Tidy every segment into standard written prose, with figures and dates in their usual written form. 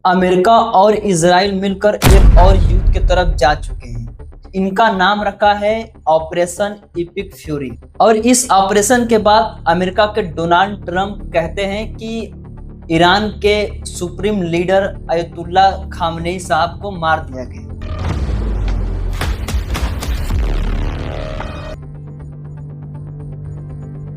America और Israel मिलकर एक और युद्ध की तरफ जा चुके हैं। इनका नाम रखा है ऑपरेशन इपिक फ्यूरी। और इस ऑपरेशन के बाद अमेरिका के डोनाल्ड ट्रंप कहते हैं कि ईरान के सुप्रीम लीडर अयतुल्ला खामनेई साहब को मार दिया गया।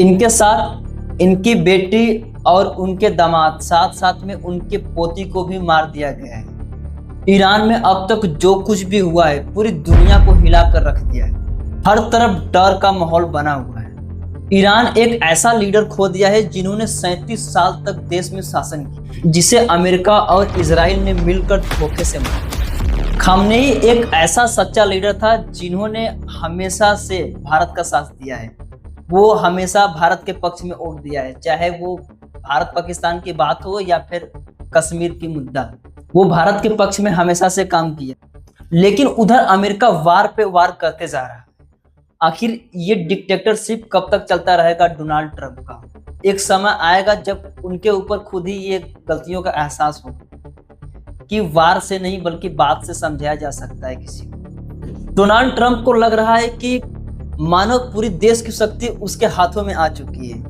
इनके साथ इनकी बेटी और उनके दामाद, साथ साथ में उनके पोती को भी मार दिया गया है। ईरान में अब तक जो कुछ भी हुआ है पूरी दुनिया को हिला कर रख दिया है। हर तरफ डर का माहौल बना हुआ है। ईरान एक ऐसा लीडर खो दिया है जिन्होंने 37 साल तक देश में शासन किया, जिसे अमेरिका और इजराइल ने मिलकर धोखे से मारा। खामनेई एक ऐसा सच्चा लीडर था जिन्होंने हमेशा से भारत का साथ दिया है। वो हमेशा भारत के पक्ष में वोट दिया है, चाहे वो भारत पाकिस्तान की बात हो या फिर कश्मीर की मुद्दा, वो भारत के पक्ष में हमेशा से काम किया। लेकिन उधर अमेरिका वार पे वार करते जा रहा है। आखिर ये डिक्टेटरशिप कब तक चलता रहेगा डोनाल्ड ट्रंप का? एक समय आएगा जब उनके ऊपर खुद ही ये गलतियों का एहसास होगा कि वार से नहीं बल्कि बात से समझाया जा सकता है किसी को। डोनाल्ड ट्रंप को लग रहा है कि मानो पूरी देश की शक्ति उसके हाथों में आ चुकी है।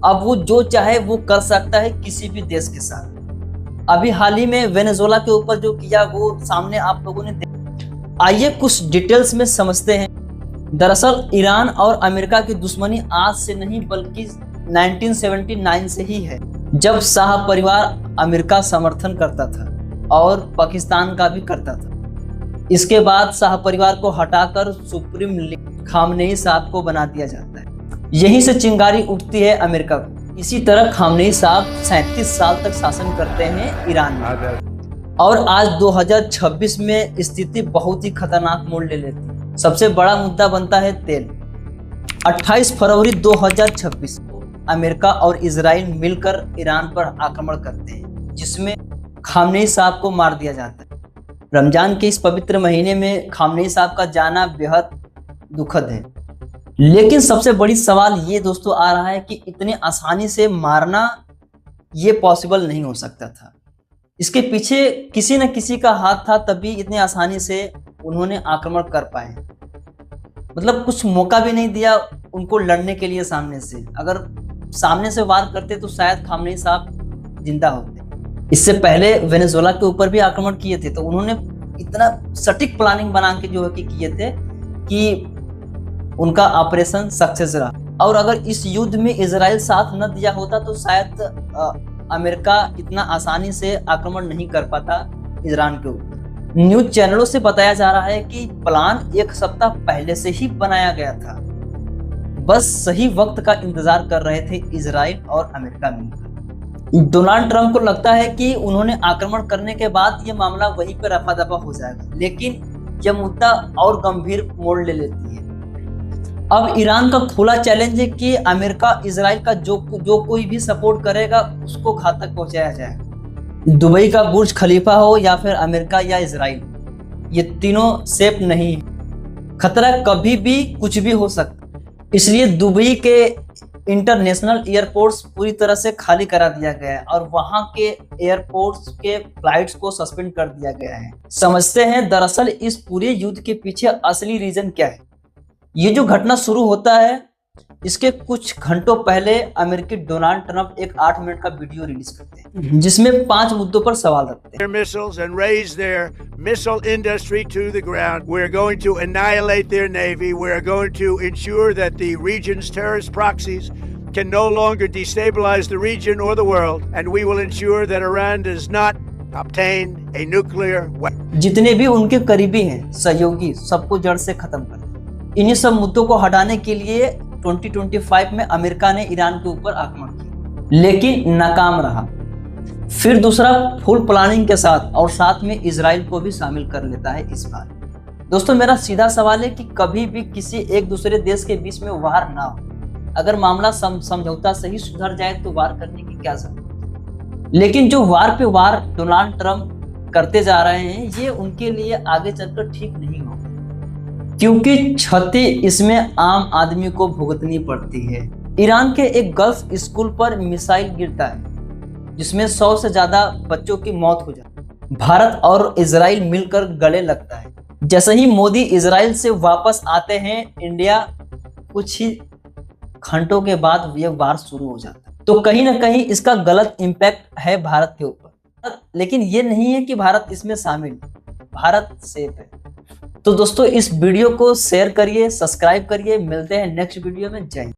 अब वो जो चाहे वो कर सकता है किसी भी देश के साथ। अभी हाल ही में वेनेजुएला के ऊपर जो किया वो सामने आप लोगों ने देखा। आइए कुछ डिटेल्स में समझते हैं। दरअसल ईरान और अमेरिका की दुश्मनी आज से नहीं बल्कि 1979 से ही है, जब शाह परिवार अमेरिका समर्थन करता था और पाकिस्तान का भी करता था। इसके बाद शाह परिवार को हटाकर सुप्रीम लीडर खामनेई साहब को बना दिया जाता है। यहीं से चिंगारी उठती है अमेरिका को। इसी तरह खामनेई साहब 37 साल तक शासन करते हैं ईरान में। और आज 2026 में स्थिति बहुत ही खतरनाक मोड़ ले लेती है। सबसे बड़ा मुद्दा बनता है तेल। 28 फरवरी 2026 अमेरिका और इजराइल मिलकर ईरान पर आक्रमण करते हैं, जिसमें खामनेई साहब को मार दिया जाता है। रमजान के इस पवित्र महीने में खामनेई साहब का जाना बेहद दुखद है। लेकिन सबसे बड़ी सवाल ये दोस्तों आ रहा है कि इतनी आसानी से मारना ये पॉसिबल नहीं हो सकता था। इसके पीछे किसी न किसी का हाथ था, तभी इतनी आसानी से उन्होंने आक्रमण कर पाए। मतलब कुछ मौका भी नहीं दिया उनको लड़ने के लिए सामने से। अगर सामने से वार करते तो शायद खामनेई साहब जिंदा होते। इससे पहले वेनेजुएला के ऊपर भी आक्रमण किए थे, तो उन्होंने इतना सटीक प्लानिंग बना के जो है कि किए थे कि उनका ऑपरेशन सक्सेस रहा। और अगर इस युद्ध में इजराइल साथ न दिया होता तो शायद अमेरिका इतना आसानी से आक्रमण नहीं कर पाता ईरान के ऊपर। न्यूज चैनलों से बताया जा रहा है कि प्लान एक सप्ताह पहले से ही बनाया गया था। बस सही वक्त का इंतजार कर रहे थे इजराइल और अमेरिका मिलकर। डोनाल्ड ट्रंप को लगता है कि उन्होंने आक्रमण करने के बाद ये मामला वहीं पर रफा दफा हो जाएगा, लेकिन यह मुद्दा और गंभीर मोड़ ले लेती है। अब ईरान का खुला चैलेंज है कि अमेरिका इजराइल का जो कोई भी सपोर्ट करेगा उसको घातक पहुंचाया जाएगा। दुबई का बुर्ज खलीफा हो या फिर अमेरिका या इजराइल, ये तीनों सेफ नहीं है। खतरा कभी भी कुछ भी हो सकता। इसलिए दुबई के इंटरनेशनल एयरपोर्ट्स पूरी तरह से खाली करा दिया गया है और वहां के एयरपोर्ट्स के फ्लाइट्स को सस्पेंड कर दिया गया है। समझते हैं दरअसल इस पूरे युद्ध के पीछे असली रीजन क्या है। ये जो घटना शुरू होता है इसके कुछ घंटों पहले अमेरिकी डोनाल्ड ट्रंप एक 8 मिनट का वीडियो रिलीज करते हैं, जिसमें 5 मुद्दों पर सवाल रखते हैं। Missiles and raise their missile industry to the ground. We're going to annihilate their navy. We're going to ensure that the region's terrorist proxies can no longer destabilize the region or the world, and we will ensure that Iran does not obtain a nuclear weapon. जितने भी उनके करीबी हैं, सहयोगी, सबको जड़ से खत्म कर। इन्हीं सब मुद्दों को हटाने के लिए 2025 में अमेरिका ने ईरान के ऊपर आक्रमण किया, लेकिन नाकाम रहा। फिर दूसरा फुल प्लानिंग के साथ और साथ में इजराइल को भी शामिल कर लेता है इस बार। दोस्तों मेरा सीधा सवाल है कि कभी भी किसी एक दूसरे देश के बीच में वार ना हो। अगर मामला समझौता से ही सुधर जाए तो वार करने की क्या जरूरत। लेकिन जो वार पे वार डोनाल्ड ट्रंप करते जा रहे हैं, ये उनके लिए आगे चलकर ठीक नहीं होगा, क्योंकि क्षति इसमें आम आदमी को भुगतनी पड़ती है। ईरान के एक गर्ल्स स्कूल पर मिसाइल गिरता है जिसमें 100 से ज्यादा बच्चों की मौत हो जाती है। भारत और इजराइल मिलकर गले लगता है। जैसे ही मोदी इजराइल से वापस आते हैं, इंडिया कुछ ही घंटों के बाद ये वार शुरू हो जाता है। तो कहीं ना कहीं इसका गलत इम्पैक्ट है भारत के ऊपर, लेकिन ये नहीं है कि भारत इसमें शामिल, भारत सेफ है। तो दोस्तों इस वीडियो को शेयर करिए, सब्सक्राइब करिए, मिलते हैं नेक्स्ट वीडियो में। जय हिंद।